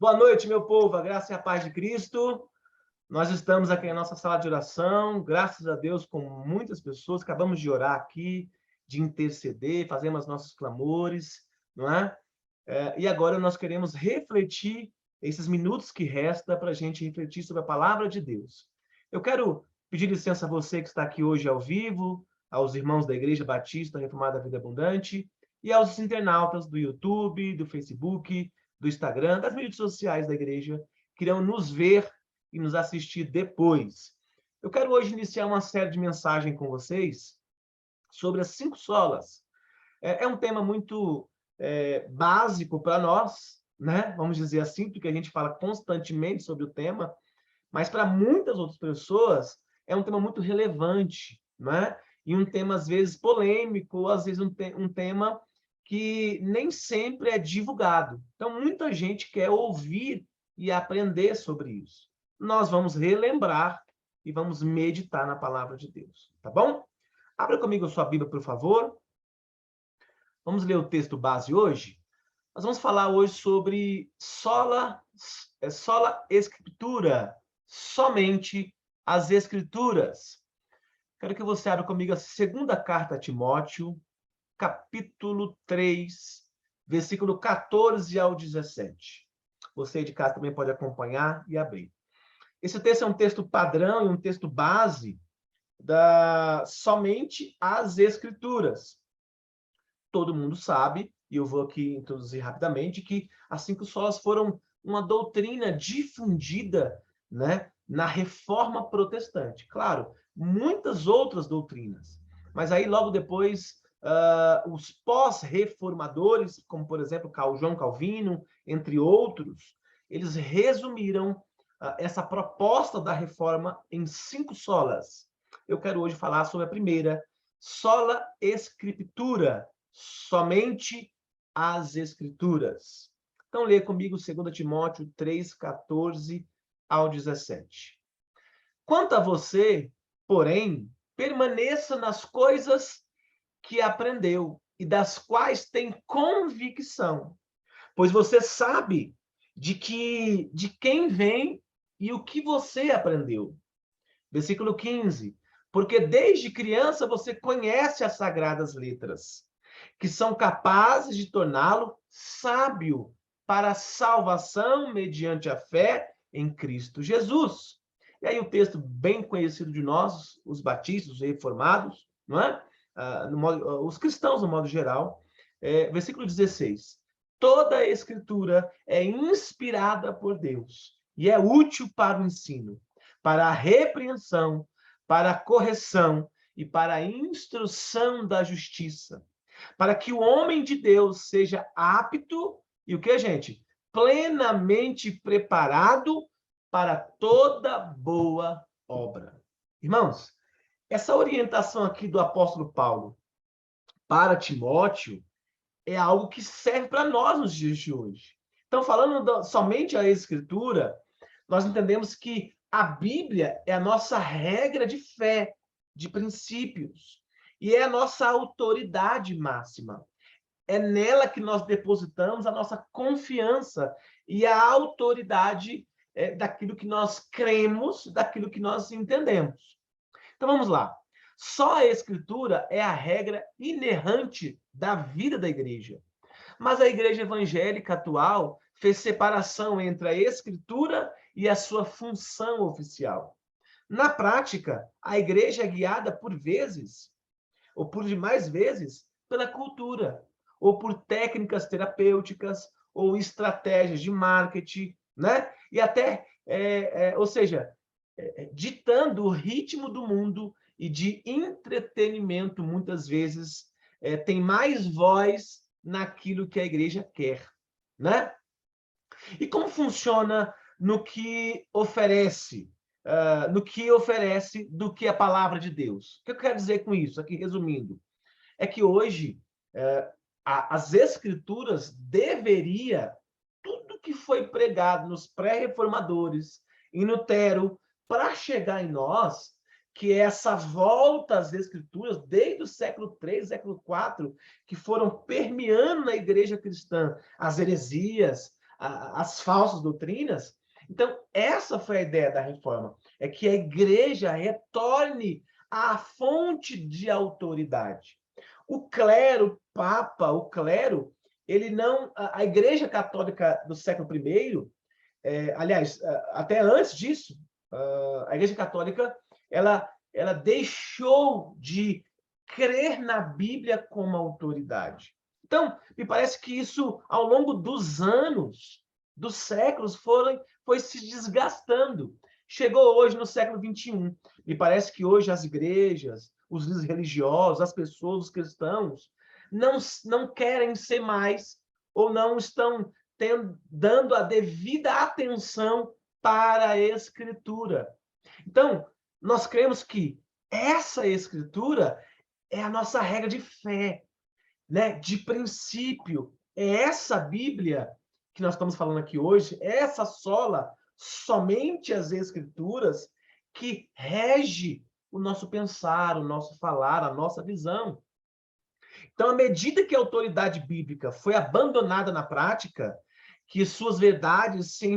Boa noite, meu povo, a graça e a paz de Cristo. Nós estamos aqui na nossa sala de oração, graças a Deus, com muitas pessoas. Acabamos de orar aqui, de interceder, fazemos nossos clamores, não é? E agora nós queremos refletir esses minutos que resta para a gente refletir sobre a palavra de Deus. Eu quero pedir licença a você que está aqui hoje ao vivo, aos irmãos da Igreja Batista Reformada Vida Abundante e aos internautas do YouTube, do Facebook, do Instagram, das mídias sociais da igreja, que irão nos ver e nos assistir depois. Eu quero hoje iniciar uma série de mensagens com vocês sobre as 5 solas. É um tema muito básico para nós, né? Vamos dizer assim, porque a gente fala constantemente sobre o tema, mas para muitas outras pessoas é um tema muito relevante, né? E um tema, às vezes, polêmico, ou às vezes um tema que nem sempre é divulgado. Então, muita gente quer ouvir e aprender sobre isso. Nós vamos relembrar e vamos meditar na palavra de Deus, tá bom? Abra comigo a sua Bíblia, por favor. Vamos ler o texto base hoje? Nós vamos falar hoje sobre sola escritura, somente as escrituras. Quero que você abra comigo a segunda carta a Timóteo, capítulo 3, versículo 14 ao 17. Você de casa também pode acompanhar e abrir. Esse texto é um texto padrão e um texto base da somente as escrituras. Todo mundo sabe, e eu vou aqui introduzir rapidamente, que as 5 solas foram uma doutrina difundida, né, na Reforma Protestante. Claro, muitas outras doutrinas, mas aí logo depois os pós-reformadores, como por exemplo João Calvino, entre outros, eles resumiram essa proposta da reforma em 5 solas. Eu quero hoje falar sobre a primeira, sola escritura, somente as escrituras. Então, leia comigo 2 Timóteo 3, 14 ao 17. Quanto a você, porém, permaneça nas coisas que aprendeu e das quais tem convicção, pois você sabe de quem vem e o que você aprendeu. Versículo 15. Porque desde criança você conhece as sagradas letras, que são capazes de torná-lo sábio para a salvação mediante a fé em Cristo Jesus. E aí o texto bem conhecido de nós, os batistas, os reformados, não é? Os cristãos, no modo geral, versículo 16. Toda a escritura é inspirada por Deus e é útil para o ensino, para a repreensão, para a correção e para a instrução da justiça, para que o homem de Deus seja apto e o que, gente? Plenamente preparado para toda boa obra. Irmãos, essa orientação aqui do apóstolo Paulo para Timóteo é algo que serve para nós nos dias de hoje. Então, falando somente a Escritura, nós entendemos que a Bíblia é a nossa regra de fé, de princípios, e é a nossa autoridade máxima. É nela que nós depositamos a nossa confiança e a autoridade daquilo que nós cremos, daquilo que nós entendemos. Então, vamos lá. Só a Escritura é a regra inerrante da vida da igreja. Mas a igreja evangélica atual fez separação entre a Escritura e a sua função oficial. Na prática, a igreja é guiada por vezes, ou por demais vezes, pela cultura, ou por técnicas terapêuticas, ou estratégias de marketing, né? E até, ou seja, ditando o ritmo do mundo e de entretenimento, muitas vezes, tem mais voz naquilo que a igreja quer, né? E como funciona no que oferece, do que a palavra de Deus? O que eu quero dizer com isso, aqui resumindo? É que hoje as escrituras deveria, tudo que foi pregado nos pré-reformadores, em Lutero, para chegar em nós, que é essa volta às escrituras, desde o século III, século IV, que foram permeando na igreja cristã as heresias, as falsas doutrinas. Então, essa foi a ideia da reforma, é que a igreja retorne à fonte de autoridade. O clero, o papa, o clero, ele não... A igreja católica do século I, aliás, até antes disso, a igreja católica, ela deixou de crer na Bíblia como autoridade. Então, me parece que isso, ao longo dos anos, dos séculos, foi se desgastando. Chegou hoje no século XXI. Me parece que hoje as igrejas, os líderes religiosos, as pessoas, os cristãos, não querem ser mais, ou não estão dando a devida atenção para a Escritura. Então, nós cremos que essa Escritura é a nossa regra de fé, né? De princípio. É essa Bíblia que nós estamos falando aqui hoje, essa sola, somente as Escrituras, que rege o nosso pensar, o nosso falar, a nossa visão. Então, à medida que a autoridade bíblica foi abandonada na prática, que suas verdades se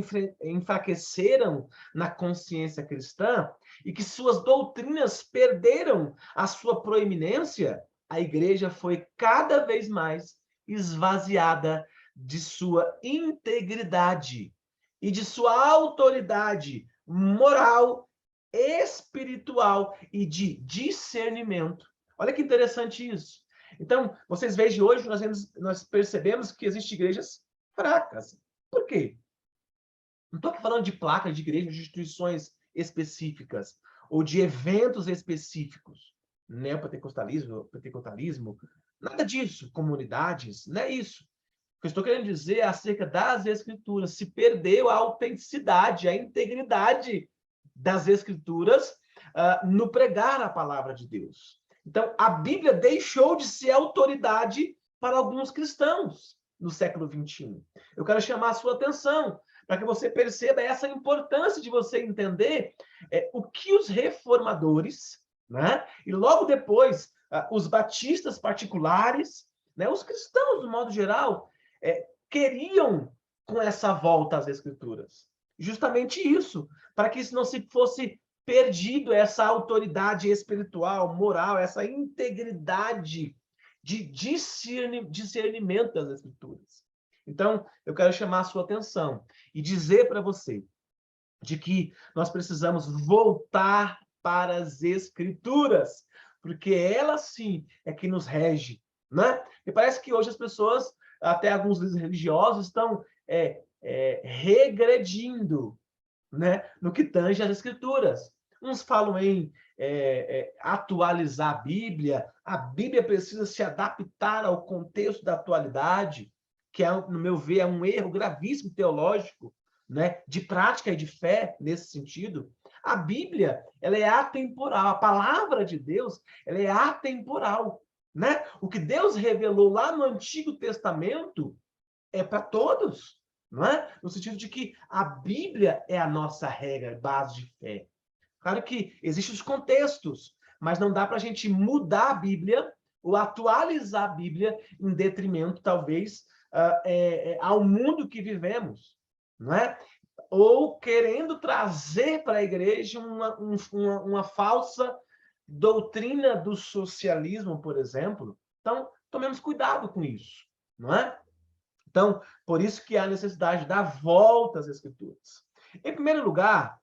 enfraqueceram na consciência cristã e que suas doutrinas perderam a sua proeminência, a igreja foi cada vez mais esvaziada de sua integridade e de sua autoridade moral, espiritual e de discernimento. Olha que interessante isso. Então, vocês vejam hoje, nós percebemos que existem igrejas fracas. Por quê? Não estou aqui falando de placas de igrejas, de instituições específicas, ou de eventos específicos. Neopentecostalismo, pentecostalismo, nada disso. Comunidades, não é isso. O que eu estou querendo dizer é acerca das Escrituras. Se perdeu a autenticidade, a integridade das Escrituras no pregar a palavra de Deus. Então, a Bíblia deixou de ser autoridade para alguns cristãos no século XXI. Eu quero chamar a sua atenção para que você perceba essa importância de você entender o que os reformadores, né, e logo depois os batistas particulares, né, os cristãos, do modo geral, queriam com essa volta às Escrituras. Justamente isso, para que isso não se fosse perdido, essa autoridade espiritual, moral, essa integridade de discernimento das Escrituras. Então, eu quero chamar a sua atenção e dizer para você de que nós precisamos voltar para as Escrituras, porque ela sim é que nos rege, né? E parece que hoje as pessoas, até alguns líderes religiosos, estão regredindo, né, no que tange às Escrituras. Uns falam em atualizar a Bíblia precisa se adaptar ao contexto da atualidade, que, no meu ver, é um erro gravíssimo teológico, né, de prática e de fé nesse sentido. A Bíblia, ela é atemporal, a palavra de Deus, ela é atemporal, né? O que Deus revelou lá no Antigo Testamento é para todos, não é? No sentido de que a Bíblia é a nossa regra, base de fé. Claro que existem os contextos, mas não dá para a gente mudar a Bíblia ou atualizar a Bíblia em detrimento, talvez, ao mundo que vivemos, não é? Ou querendo trazer para a igreja uma falsa doutrina do socialismo, por exemplo. Então, tomemos cuidado com isso, não é? Então, por isso que há necessidade da volta às Escrituras. Em primeiro lugar,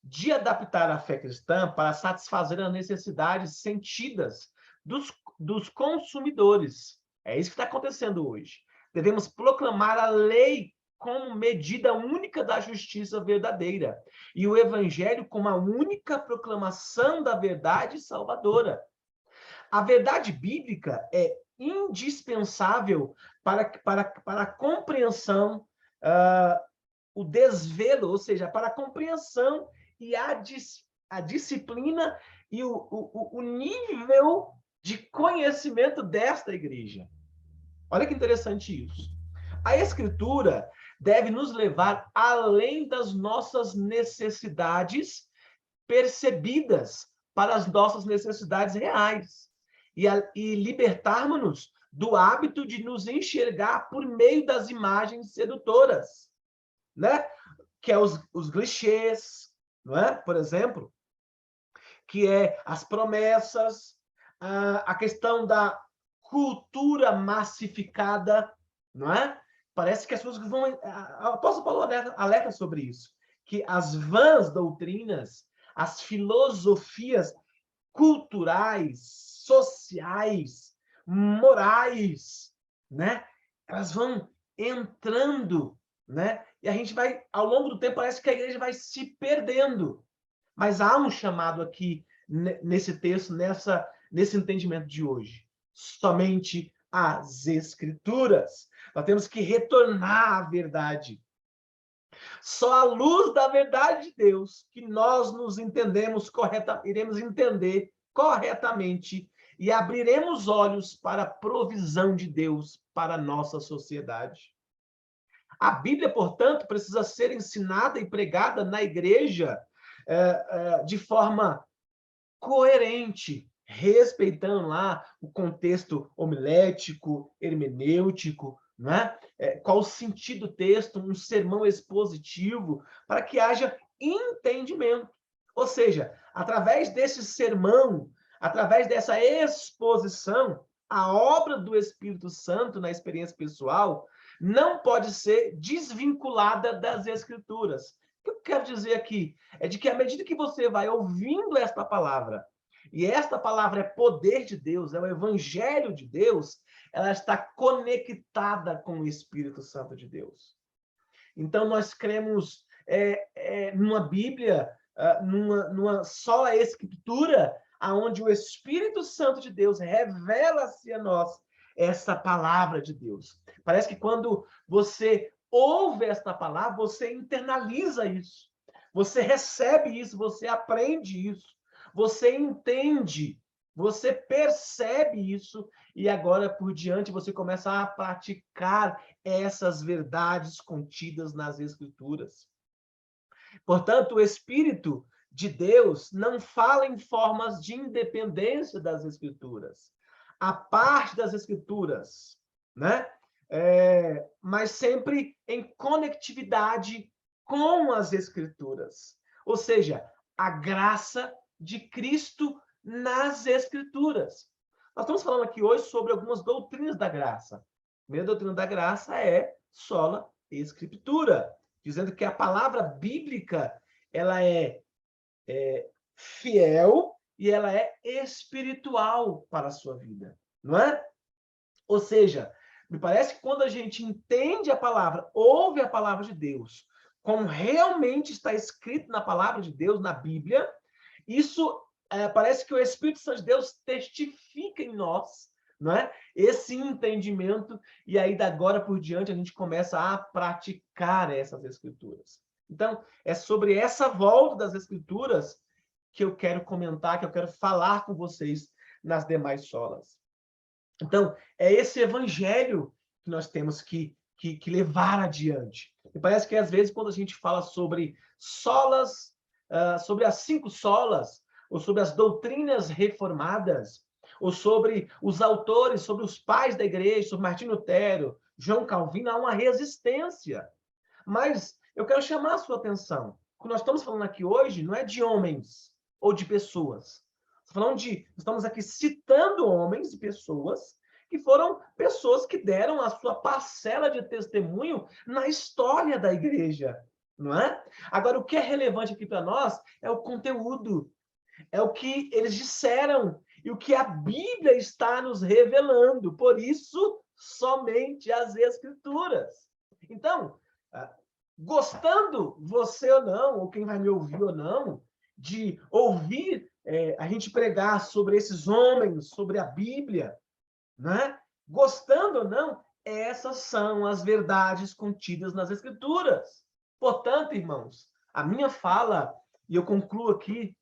de adaptar a fé cristã para satisfazer as necessidades sentidas dos consumidores. É isso que está acontecendo hoje. Devemos proclamar a lei como medida única da justiça verdadeira e o evangelho como a única proclamação da verdade salvadora. A verdade bíblica é indispensável para a compreensão, o desvelo, ou seja, para a compreensão e a disciplina e o nível de conhecimento desta igreja. Olha que interessante isso. A Escritura deve nos levar além das nossas necessidades percebidas para as nossas necessidades reais e libertarmos-nos do hábito de nos enxergar por meio das imagens sedutoras. né? Que é os clichês, não é? Por exemplo, que é as promessas, a questão da cultura massificada, não é? Parece que as pessoas vão... O apóstolo Paulo alerta sobre isso, que as vãs doutrinas, as filosofias culturais, sociais, morais, né? Elas vão entrando, né? E a gente vai, ao longo do tempo, parece que a igreja vai se perdendo. Mas há um chamado aqui nesse texto, nesse entendimento de hoje. Somente as Escrituras. Nós temos que retornar à verdade. Só à luz da verdade de Deus que nós nos entendemos iremos entender corretamente e abriremos olhos para a provisão de Deus para a nossa sociedade. A Bíblia, portanto, precisa ser ensinada e pregada na igreja de forma coerente, respeitando lá o contexto homilético, hermenêutico, né? Qual o sentido do texto, um sermão expositivo, para que haja entendimento. Ou seja, através desse sermão, através dessa exposição, a obra do Espírito Santo na experiência pessoal não pode ser desvinculada das Escrituras. O que eu quero dizer aqui é de que, à medida que você vai ouvindo esta palavra, e esta palavra é poder de Deus, é o evangelho de Deus, ela está conectada com o Espírito Santo de Deus. Então, nós cremos numa Bíblia, numa só escritura, onde o Espírito Santo de Deus revela-se a nós essa palavra de Deus. Parece que quando você ouve esta palavra, você internaliza isso. Você recebe isso, você aprende isso, você entende, você percebe isso, e agora por diante você começa a praticar essas verdades contidas nas Escrituras. Portanto, o Espírito de Deus não fala em formas de independência das Escrituras, a parte das Escrituras, né? Mas sempre em conectividade com as Escrituras. Ou seja, a graça de Cristo nas Escrituras. Nós estamos falando aqui hoje sobre algumas doutrinas da graça. A primeira doutrina da graça é sola escritura, dizendo que a palavra bíblica ela é fiel e ela é espiritual para a sua vida, não é? Ou seja, me parece que quando a gente entende a palavra, ouve a palavra de Deus, como realmente está escrito na palavra de Deus, na Bíblia, isso parece que o Espírito Santo de Deus testifica em nós, não é? Esse entendimento, e aí, da agora por diante, a gente começa a praticar essas Escrituras. Então, é sobre essa volta das Escrituras que eu quero comentar, que eu quero falar com vocês nas demais solas. Então, é esse evangelho que nós temos que levar adiante. E parece que, às vezes, quando a gente fala sobre solas, sobre as 5 solas, ou sobre as doutrinas reformadas, ou sobre os autores, sobre os pais da igreja, sobre Martinho Lutero, João Calvino, há uma resistência. Mas eu quero chamar a sua atenção. O que nós estamos falando aqui hoje não é de homens ou de pessoas. Estamos aqui citando homens e pessoas que foram pessoas que deram a sua parcela de testemunho na história da igreja, não é? Agora, o que é relevante aqui para nós é o conteúdo, é o que eles disseram e o que a Bíblia está nos revelando. Por isso, somente as Escrituras. Então, gostando você ou não, ou quem vai me ouvir ou não, de ouvir a gente pregar sobre esses homens, sobre a Bíblia, né? Gostando ou não, essas são as verdades contidas nas Escrituras. Portanto, irmãos, a minha fala, e eu concluo aqui,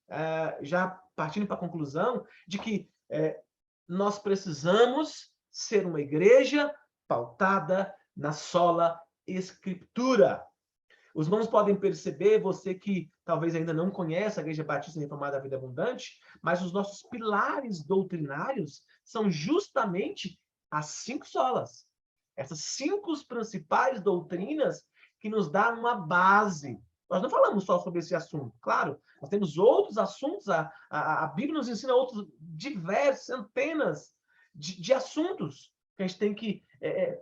já partindo para a conclusão, de que nós precisamos ser uma igreja pautada na sola Escritura. Os irmãos podem perceber, você que talvez ainda não conhece a Igreja Batista Reformada da Vida Abundante, mas os nossos pilares doutrinários são justamente as 5 solas. Essas 5 principais doutrinas que nos dá uma base. Nós não falamos só sobre esse assunto, claro, nós temos outros assuntos, a Bíblia nos ensina outros diversos, centenas de assuntos que a gente tem que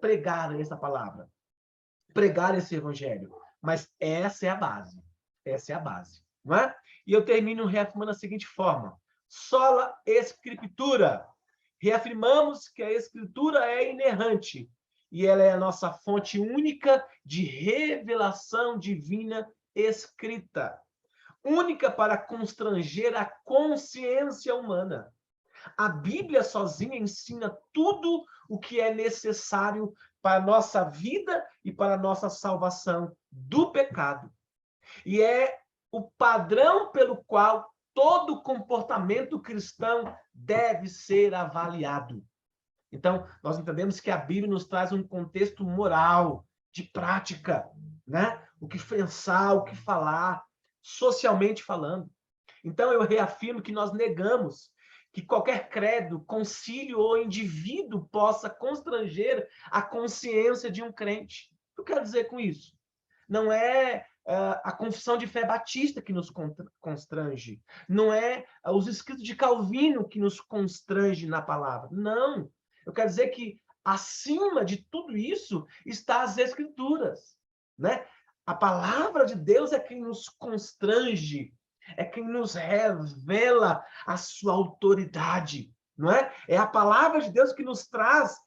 pregar essa palavra, pregar esse evangelho. Mas essa é a base. Essa é a base. Não é? E eu termino reafirmando da seguinte forma: sola escritura. Reafirmamos que a escritura é inerrante e ela é a nossa fonte única de revelação divina escrita, única para constranger a consciência humana. A Bíblia sozinha ensina tudo o que é necessário para a nossa vida e para a nossa salvação do pecado. E é o padrão pelo qual todo comportamento cristão deve ser avaliado. Então, nós entendemos que a Bíblia nos traz um contexto moral, de prática, né? O que pensar, o que falar, socialmente falando. Então, eu reafirmo que nós negamos que qualquer credo, concílio ou indivíduo possa constranger a consciência de um crente. O que eu quero dizer com isso? Não é a confissão de fé batista que nos constrange. Não é os escritos de Calvino que nos constrange na palavra. Não. Eu quero dizer que, acima de tudo isso, está as Escrituras. Né? A palavra de Deus é quem nos constrange, é quem nos revela a sua autoridade. Não é? É a palavra de Deus que nos traz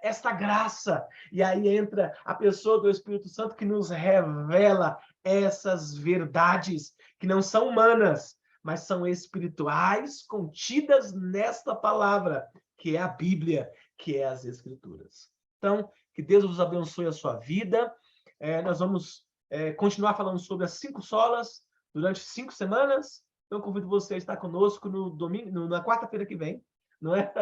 esta graça. E aí entra a pessoa do Espírito Santo que nos revela essas verdades que não são humanas, mas são espirituais, contidas nesta palavra, que é a Bíblia, que é as Escrituras. Então, que Deus vos abençoe a sua vida. Nós vamos continuar falando sobre as 5 solas durante 5 semanas. Então, convido você a estar conosco no domingo, na quarta-feira que vem, não é?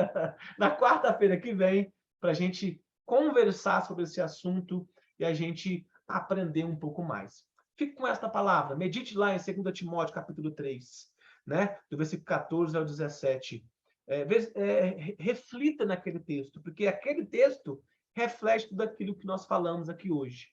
Na quarta-feira que vem, para a gente conversar sobre esse assunto e a gente aprender um pouco mais. Fique com esta palavra, medite lá em 2 Timóteo, capítulo 3, né? Do versículo 14 ao 17. Reflita naquele texto, porque aquele texto reflete tudo aquilo que nós falamos aqui hoje,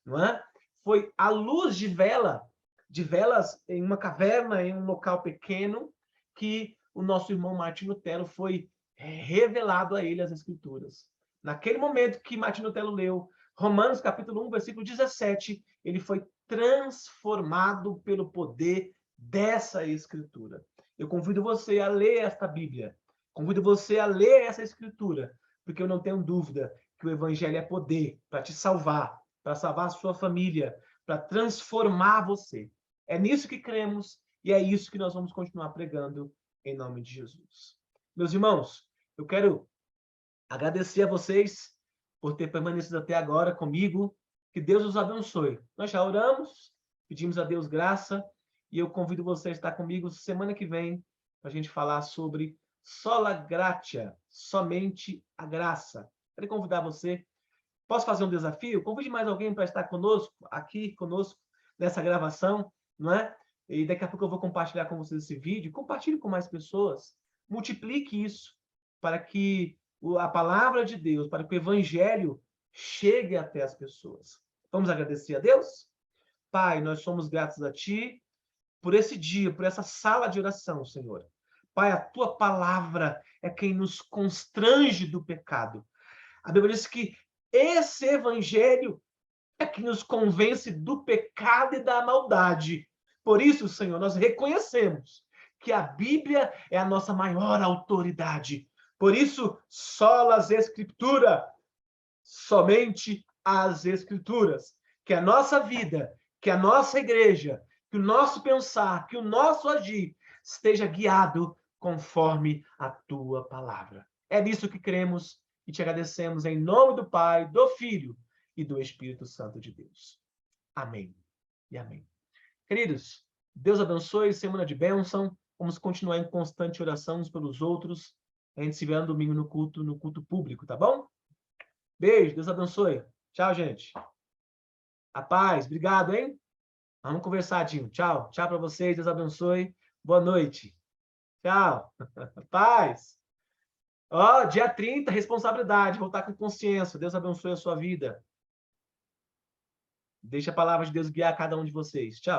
não é? Foi a luz de velas em uma caverna, em um local pequeno, que o nosso irmão Martinho Lutero foi revelado a ele as Escrituras. Naquele momento que Martinho Lutero leu Romanos capítulo 1, versículo 17, ele foi transformado pelo poder dessa Escritura. Eu convido você a ler esta Bíblia, convido você a ler essa Escritura, porque eu não tenho dúvida que o Evangelho é poder para te salvar, para salvar a sua família, para transformar você. É nisso que cremos e é isso que nós vamos continuar pregando em nome de Jesus. Meus irmãos, eu quero agradecer a vocês por ter permanecido até agora comigo. Que Deus os abençoe. Nós já oramos, pedimos a Deus graça e eu convido você a estar comigo semana que vem para a gente falar sobre sola gratia, somente a graça. Quero convidar você. Posso fazer um desafio? Convide mais alguém para estar conosco, aqui conosco, nessa gravação, não é? E daqui a pouco eu vou compartilhar com vocês esse vídeo. Compartilhe com mais pessoas. Multiplique isso para que a palavra de Deus, para que o evangelho chegue até as pessoas. Vamos agradecer a Deus? Pai, nós somos gratos a Ti por esse dia, por essa sala de oração, Senhor. Pai, a Tua palavra é quem nos constrange do pecado. A Bíblia diz que esse evangelho é que nos convence do pecado e da maldade. Por isso, Senhor, nós reconhecemos que a Bíblia é a nossa maior autoridade. Por isso, sola as Escrituras, somente as Escrituras. Que a nossa vida, que a nossa igreja, que o nosso pensar, que o nosso agir esteja guiado conforme a Tua palavra. É nisso que cremos e te agradecemos em nome do Pai, do Filho e do Espírito Santo de Deus. Amém e amém. Queridos, Deus abençoe, semana de bênção. Vamos continuar em constante oração uns pelos outros. A gente se vê no domingo no culto público, tá bom? Beijo, Deus abençoe. Tchau, gente. A paz, obrigado, hein? Vamos conversar, Dinho. Tchau. Tchau para vocês, Deus abençoe. Boa noite. Tchau. Paz. Ó, dia 30, responsabilidade, voltar com consciência. Deus abençoe a sua vida. Deixa a palavra de Deus guiar cada um de vocês. Tchau.